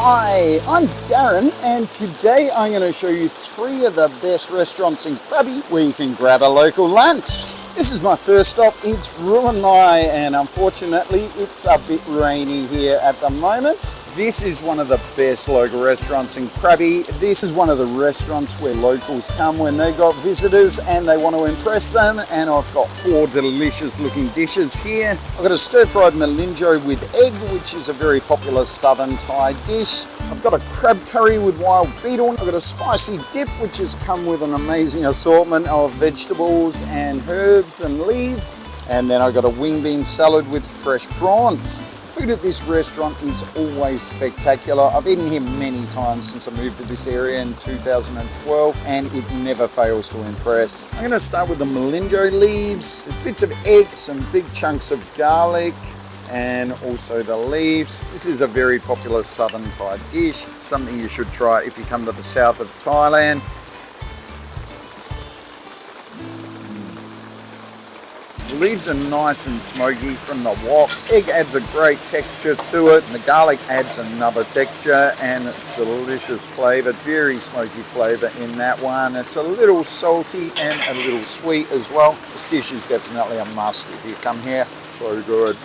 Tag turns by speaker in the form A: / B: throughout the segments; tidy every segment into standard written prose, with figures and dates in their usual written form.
A: Hi, I'm Darren, and today I'm going to show you 3 of the best restaurants in Krabi where you can grab a local lunch. This is my first stop. It's Ruen Mai, and unfortunately it's a bit rainy here at the moment. This is one of the best local restaurants in Krabi. This is one of the restaurants where locals come when they got visitors and they want to impress them, and I've got 4 delicious looking dishes here. I've got a stir-fried melinjo with egg, which is a very popular southern Thai dish. I've got a crab curry with wild beetle. I've got a spicy dip, which has come with an amazing assortment of vegetables and herbs and leaves. And then I've got a wing bean salad with fresh prawns. Food at this restaurant is always spectacular. I've eaten here many times since I moved to this area in 2012, and it never fails to impress. I'm going to start with the melinjo leaves. There's bits of egg, some big chunks of garlic, and also the leaves. This is a very popular southern Thai dish, something you should try if you come to the south of Thailand. The leaves are nice and smoky from the wok. Egg adds a great texture to it, and the garlic adds another texture and delicious flavour, very smoky flavour in that one. It's a little salty and a little sweet as well. This dish is definitely a must if you come here. So good.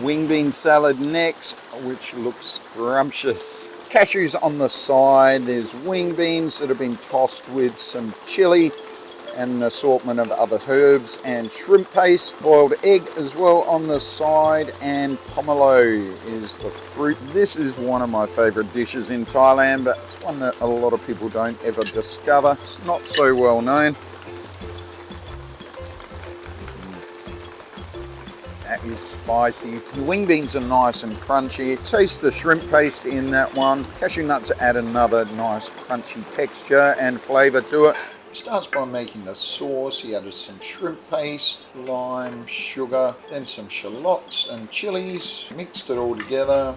A: Wing bean salad next, which looks scrumptious. Cashews on the side. There's wing beans that have been tossed with some chili and an assortment of other herbs, and shrimp paste, boiled egg as well on the side, and pomelo is the fruit. This is one of my favourite dishes in Thailand, but it's one that a lot of people don't ever discover. It's not so well known. That is spicy. The wing beans are nice and crunchy. Taste the shrimp paste in that one. Cashew nuts add another nice crunchy texture and flavour to it. Starts by making the sauce. He added some shrimp paste, lime, sugar, then some shallots and chilies. Mixed it all together.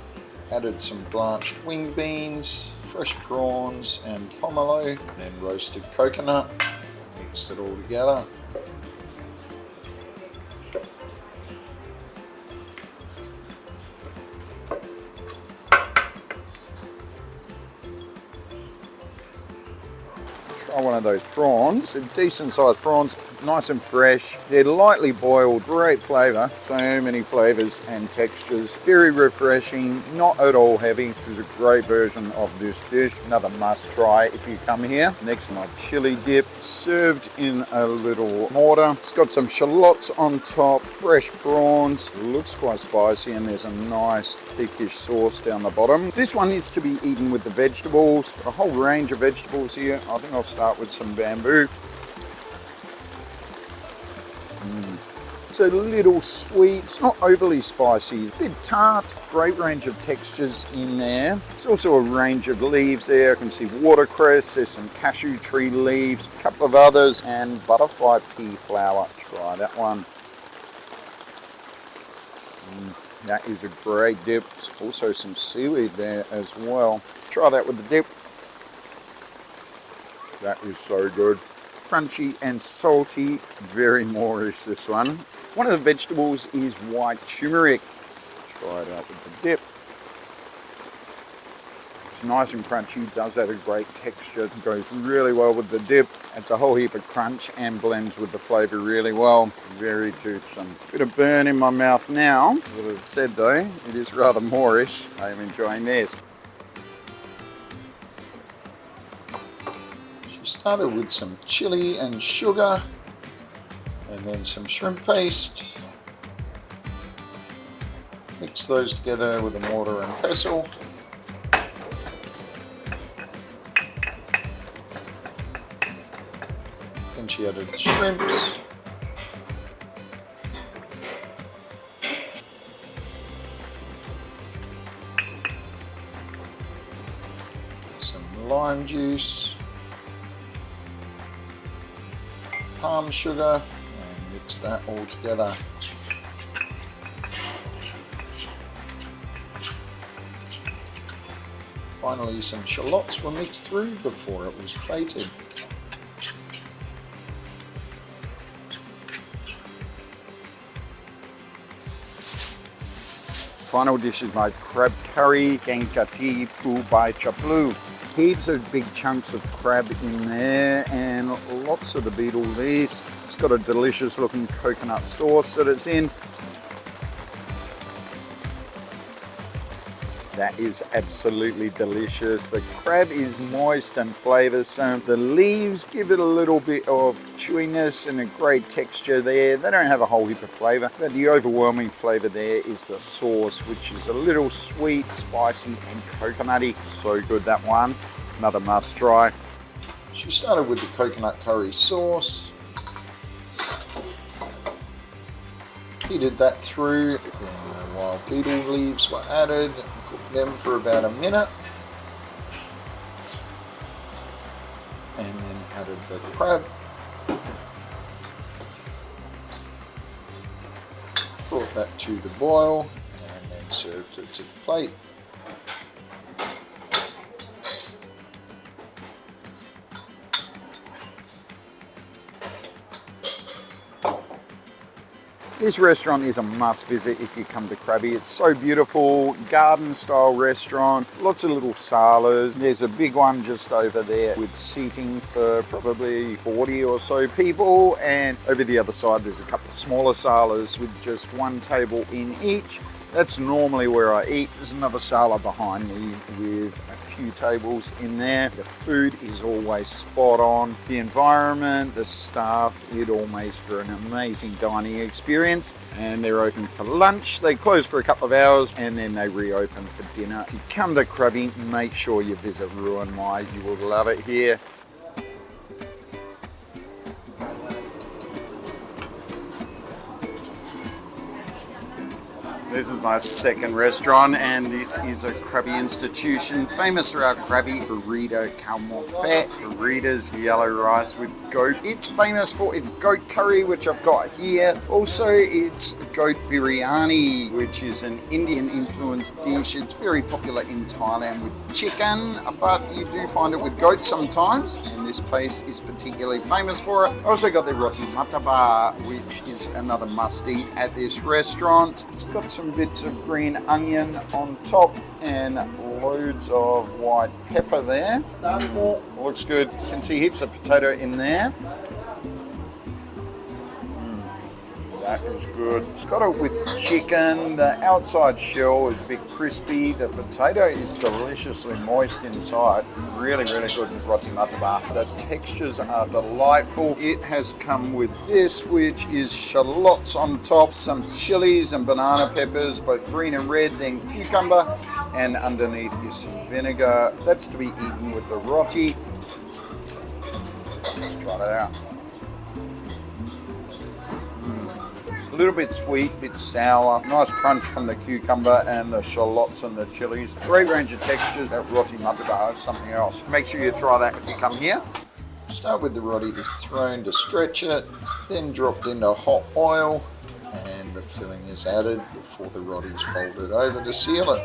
A: Added some blanched wing beans, fresh prawns and pomelo, then roasted coconut. Mixed it all together. Try one of those prawns. They're decent sized prawns, nice and fresh. They're lightly boiled, great flavour. So many flavours and textures. Very refreshing, not at all heavy. This is a great version of this dish. Another must try if you come here. Next, my chili dip, served in a little mortar. It's got some shallots on top, fresh prawns. It looks quite spicy, and there's a nice thickish sauce down the bottom. This one is to be eaten with the vegetables. A whole range of vegetables here. I think I'll start with some bamboo. It's a little sweet. It's not overly spicy. It's a bit tart. Great range of textures in there. There's also a range of leaves there. I can see watercress. There's some cashew tree leaves, a couple of others, and butterfly pea flower. Try that one. That is a great dip. There's also some seaweed there as well. Try that with the dip. That is so good. Crunchy and salty, very Moorish this one. One of the vegetables is white turmeric. Try it out with the dip. It's nice and crunchy, does add a great texture. It goes really well with the dip. Adds a whole heap of crunch and blends with the flavour really well. Very toothsome. Bit of burn in my mouth now. As I said though, it is rather Moorish. I am enjoying this. Started with some chili and sugar, and then some shrimp paste. Mix those together with the mortar and pestle. Then she added the shrimps. lime juice, palm sugar, and mix that all together. Finally, some shallots were mixed through before it was plated. Final dish is my crab curry, Anchalee 𝗶𝗶𝗺𝗀𝘀. Heaps of big chunks of crab in there and lots of the beetle leaves. It's got a delicious looking coconut sauce that it's in. That is absolutely delicious. The crab is moist and flavoursome. The leaves give it a little bit of chewiness and a great texture there. They don't have a whole heap of flavour, but the overwhelming flavour there is the sauce, which is a little sweet, spicy and coconutty. So good, that one. Another must try. She started with the coconut curry sauce. Heated that through. Then the wild beetle leaves were added. Cooked them for about a minute. And then added the crab. Brought that to the boil and then served it to the plate. This restaurant is a must visit if you come to Krabi. It's so beautiful, garden style restaurant, lots of little salas. There's a big one just over there with seating for probably 40 or so people, and over the other side there's a couple of smaller salas with just one table in each. That's normally where I eat. There's another sala behind me with a few tables in there. The food is always spot on. The environment, the staff, it all makes for an amazing dining experience. And they're open for lunch. They close for a couple of hours and then they reopen for dinner. If you come to Krabi, make sure you visit Ruen Mai. You will love it here. This is my second restaurant, and this is a Krabi institution famous throughout Krabi. Fareeda Goat Biryani, Fareeda's yellow rice with goat. It's famous for its goat curry, which I've got here. Also, it's goat biryani, which is an Indian influenced dish. It's very popular in Thailand with chicken, but you do find it with goat sometimes, and this place is particularly famous for it. I also got the roti mataba, which is another must eat at this restaurant. It's got some bits of green onion on top and loads of white pepper there. Looks good. You can see heaps of potato in there. That is good. Got it with chicken. The outside shell is a bit crispy. The potato is deliciously moist inside. Really, really good with roti mataba. The textures are delightful. It has come with this, which is shallots on top, some chilies and banana peppers, both green and red, then cucumber, and underneath is some vinegar. That's to be eaten with the roti. Let's try that out. It's a little bit sweet, a bit sour, nice crunch from the cucumber and the shallots and the chilies. Great range of textures. That roti mataba is something else. Make sure you try that if you come here. Start with the roti is thrown to stretch it, then dropped into hot oil, and the filling is added before the roti is folded over to seal it.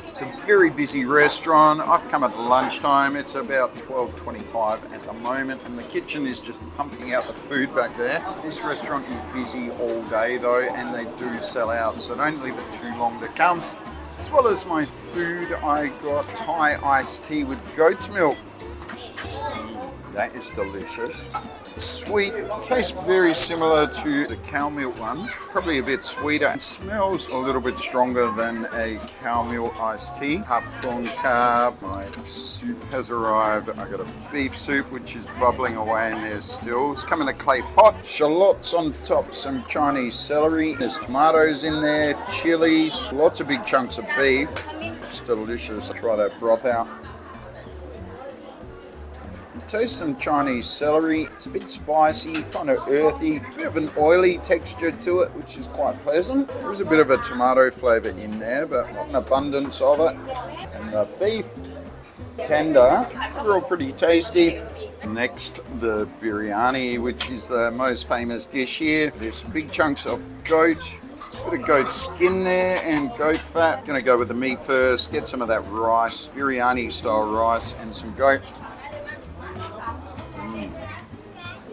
A: It's a very busy restaurant. I've come at lunchtime. It's about 12:25 at the moment, and the kitchen is just pumping out the food back there. This restaurant is busy all day though, and they do sell out, so don't leave it too long to come. As well as my food, I got Thai iced tea with goat's milk. That is delicious. Sweet, tastes very similar to the cow milk one, probably a bit sweeter. It smells a little bit stronger than a cow milk iced tea. 𝗧𝗶𝗺𝗀𝘁𝗁, my soup has arrived. I got a beef soup which is bubbling away in there still. It's come in a clay pot. Shallots on top, some Chinese celery. There's tomatoes in there, chilies, lots of big chunks of beef. It's delicious. Try that broth out. Taste some Chinese celery. It's a bit spicy, kind of earthy, bit of an oily texture to it, which is quite pleasant. There's a bit of a tomato flavour in there, but not an abundance of it. And the beef, tender, real pretty tasty. Next, the biryani, which is the most famous dish here. There's some big chunks of goat, bit of goat skin there and goat fat. Gonna go with the meat first, get some of that rice, biryani style rice, and some goat.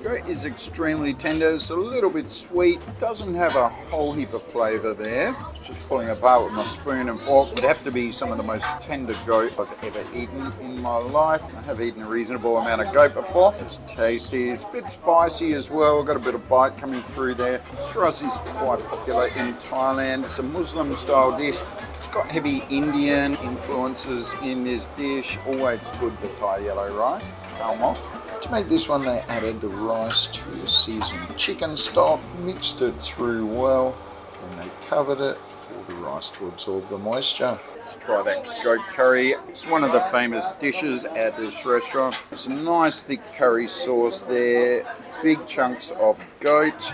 A: Goat is extremely tender, it's a little bit sweet, doesn't have a whole heap of flavour there. Just pulling apart with my spoon and fork. Would have to be some of the most tender goat I've ever eaten in my life. I have eaten a reasonable amount of goat before. It's tasty, it's a bit spicy as well, got a bit of bite coming through there. Rice is quite popular in Thailand. It's a Muslim style dish. It's got heavy Indian influences in this dish. Always good, the Thai yellow rice. 𝗧𝗶𝗺𝗀𝘁𝗁𝘀. To make this one, they added the rice to a seasoned chicken stock, mixed it through well, and they covered it for the rice to absorb the moisture. Let's try that goat curry. It's one of the famous dishes at this restaurant. There's a nice thick curry sauce there, big chunks of goat.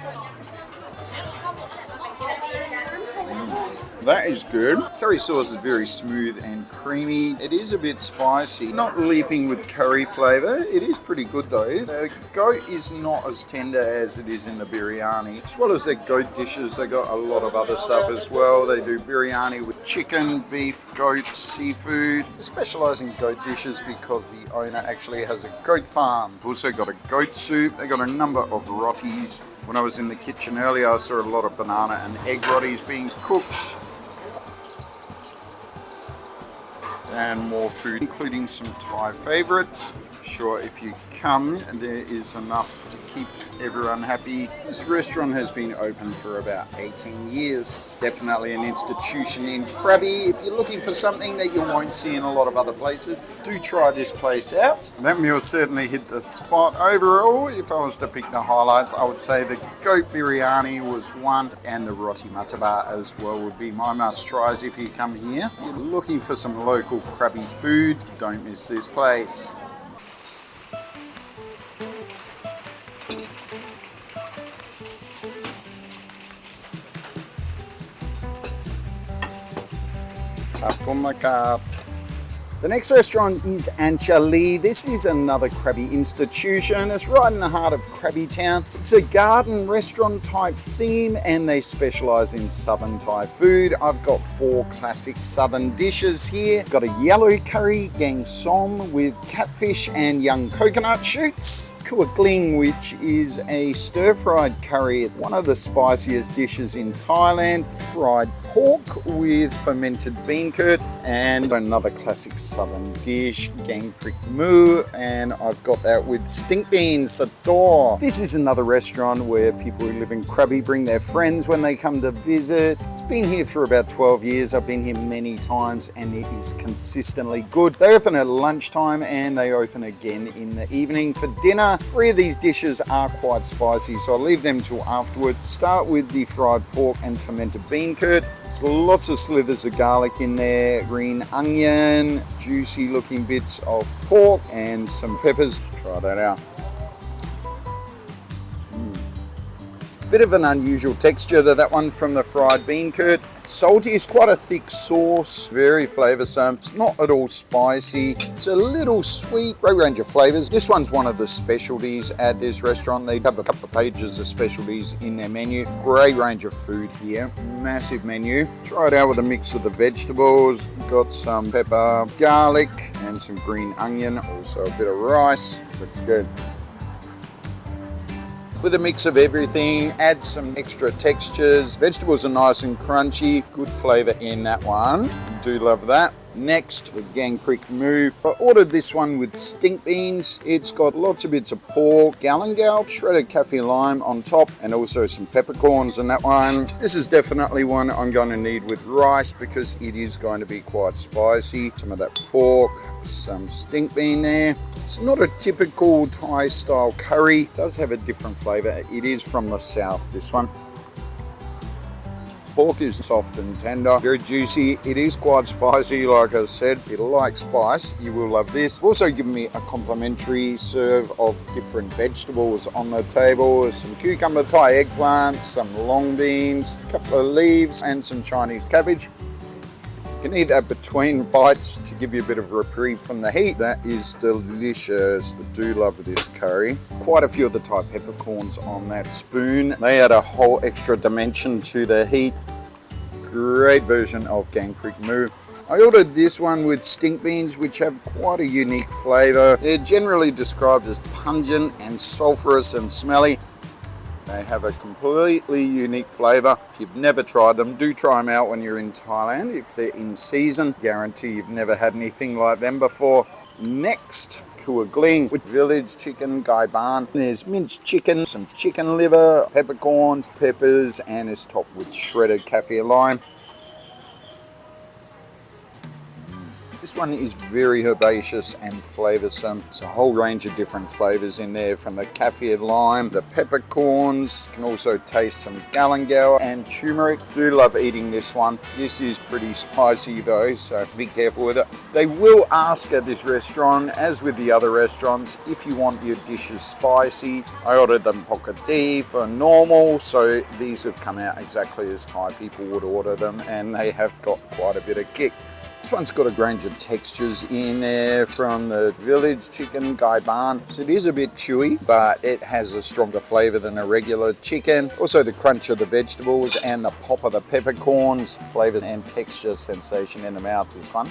A: That is good. Curry sauce is very smooth and creamy. It is a bit spicy, not leaping with curry flavour. It is pretty good though. The goat is not as tender as it is in the biryani. As well as their goat dishes, they got a lot of other stuff as well. They do biryani with chicken, beef, goat, seafood. They specialise in goat dishes because the owner actually has a goat farm. Also got a goat soup. They got a number of rotis. When I was in the kitchen earlier, I saw a lot of banana and egg rotis being cooked. And more food, including some Thai favourites. Sure, if you come, there is enough to keep everyone happy. This restaurant has been open for about 18 years. Definitely an institution in Krabi. If you're looking for something that you won't see in a lot of other places, do try this place out. That meal certainly hit the spot. Overall, if I was to pick the highlights, I would say the goat biryani was one, and the roti mattabah as well would be my must-tries if you come here. If you're looking for some local Krabi food, don't miss this place. 𝗧𝗶𝗺𝗀𝘁𝗁𝘀. The next restaurant is Anchalee. This is another Krabi institution. It's right in the heart of Krabi town. It's a garden restaurant type theme and they specialise in southern Thai food. I've got 4 classic southern dishes here. Got a yellow curry, gang som with catfish and young coconut shoots. Kuah gling, which is a stir-fried curry, one of the spiciest dishes in Thailand. Fried pork with fermented bean curd, and another classic southern dish, gang prick moo, and I've got that with stink beans, sador. This is another restaurant where people who live in Krabi bring their friends when they come to visit. It's been here for about 12 years. I've been here many times and it is consistently good. They open at lunchtime and they open again in the evening for dinner. 3 of these dishes are quite spicy, so I'll leave them till afterwards. Start with the fried pork and fermented bean curd. There's lots of slithers of garlic in there, green onion, juicy looking bits of pork and some peppers. Try that out. Bit of an unusual texture to that one from the fried bean curd. Salty, is quite a thick sauce, very flavoursome. It's not at all spicy. It's a little sweet, great range of flavours. This one's one of the specialties at this restaurant. They have a couple of pages of specialties in their menu. Great range of food here, massive menu. Try it out with a mix of the vegetables. Got some pepper, garlic and some green onion, also a bit of rice. Looks good. With a mix of everything, add some extra textures. Vegetables are nice and crunchy, good flavour in that one. Do love that. Next, the 𝗀𝗃𝗃𝗀𝘀. I ordered this one with stink beans. It's got lots of bits of pork, galangal, shredded kaffir lime on top, and also some peppercorns in that one. This is definitely one I'm going to need with rice because it is going to be quite spicy. Some of that pork, some stink bean there. It's not a typical Thai style curry. It does have a different flavour. It is from the south, this one. Pork is soft and tender, very juicy. It is quite spicy, like I said. If you like spice, you will love this. Also given me a complimentary serve of different vegetables on the table. Some cucumber, Thai eggplant, some long beans, a couple of leaves, and some Chinese cabbage. You can eat that between bites to give you a bit of reprieve from the heat. That is delicious. I do love this curry. Quite a few of the Thai peppercorns on that spoon. They add a whole extra dimension to the heat. Great version of 𝗀𝗃𝗃𝗀𝘀. I ordered this one with stink beans, which have quite a unique flavour. They're generally described as pungent and sulphurous and smelly. They have a completely unique flavour. If you've never tried them, do try them out when you're in Thailand. If they're in season, guarantee you've never had anything like them before. Next, 𝗃𝗃𝗃𝗀𝘀 gling with village chicken, gai ban. There's minced chicken, some chicken liver, peppercorns, peppers, and it's topped with shredded kaffir lime. This one is very herbaceous and flavoursome. There's a whole range of different flavours in there, from the kaffir lime, the peppercorns. You can also taste some galangal and turmeric. Do love eating this one. This is pretty spicy though, so be careful with it. They will ask at this restaurant, as with the other restaurants, if you want your dishes spicy. I ordered them pokati for normal, so these have come out exactly as Thai people would order them, and they have got quite a bit of kick. This one's got a range of textures in there, from the village chicken, gai ban. So it is a bit chewy, but it has a stronger flavour than a regular chicken. Also the crunch of the vegetables and the pop of the peppercorns. Flavour and texture sensation in the mouth, this one.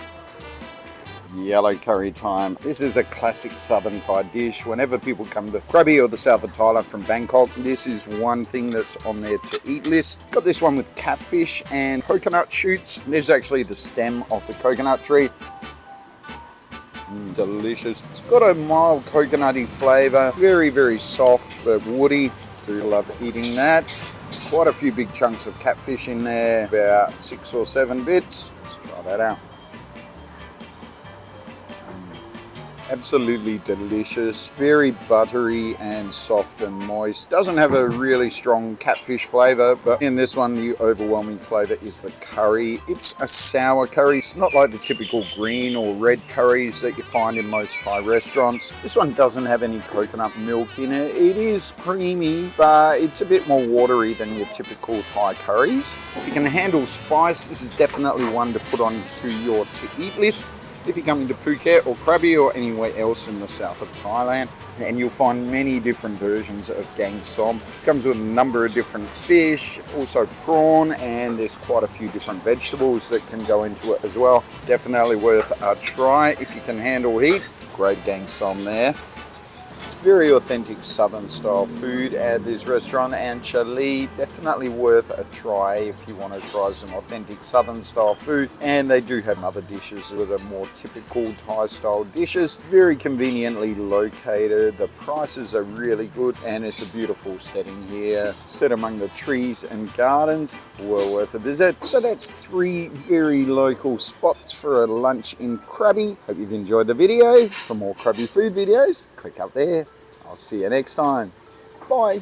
A: Yellow curry time. This is a classic southern Thai dish. Whenever people come to Krabi or the south of Thailand from Bangkok, this is one thing that's on their to eat list. Got this one with catfish and coconut shoots. There's actually the stem of the coconut tree. Delicious. It's got a mild coconutty flavour. Very, very soft but woody. Do love eating that. Quite a few big chunks of catfish in there. About 6 or 7 bits. Let's try that out. Absolutely delicious, very buttery and soft and moist. Doesn't have a really strong catfish flavour, but in this one the overwhelming flavour is the curry. It's a sour curry. It's not like the typical green or red curries that you find in most Thai restaurants. This one doesn't have any coconut milk in it. It is creamy, but it's a bit more watery than your typical Thai curries. If you can handle spice, this is definitely one to put onto your to-eat list if you're coming to Phuket or Krabi or anywhere else in the south of Thailand. And you'll find many different versions of 𝗀𝗃𝗃𝗀𝘀. Comes with a number of different fish, also prawn, and there's quite a few different vegetables that can go into it as well. Definitely worth a try if you can handle heat. Great 𝗀𝗃𝗃𝗀𝘀 there. It's very authentic southern style food at this restaurant, Anchalee. Definitely worth a try if you want to try some authentic southern style food. And they do have other dishes that are more typical Thai style dishes. Very conveniently located. The prices are really good, and it's a beautiful setting here, set among the trees and gardens. Well worth a visit. So that's 3 very local spots for a lunch in Krabi. Hope you've enjoyed the video. For more Krabi food videos, click up there. I'll see you next time. Bye.